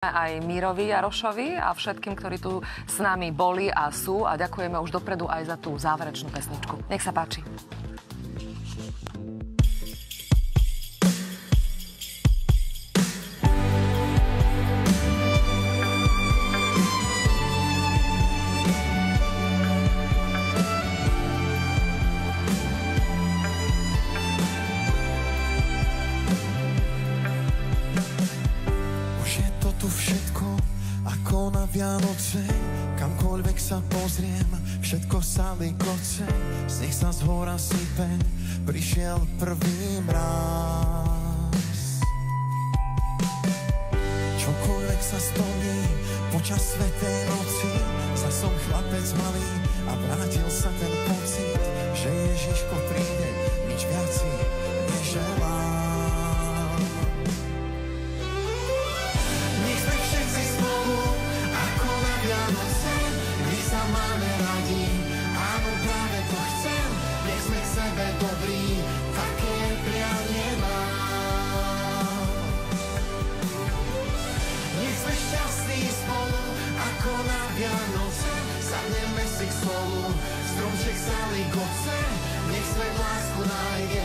Aj Mírovi Jarošovi a všetkým, ktorí tu s nami boli a sú, a ďakujeme už dopredu aj za tú záverečnú pesničku. Nech sa páči. Ako na Vianoce, kamkoľvek sa pozriem, všetko sa likoce, sneh sa z hora sype, prišiel prvý mráz. Čokoľvek sa splní počas svätej noci, za som chlapec malý a vrátil sa ten pocit, že Ježiško príde, nič viac si neželám. Máme radi, áno, práve to chcem, nech sme k sebe dobrí, také prianie mám. Nech sme šťastní spolu, ako na Vianoce, sadneme si k stolu, stromček sa ligoce, nech svet lásku nájde,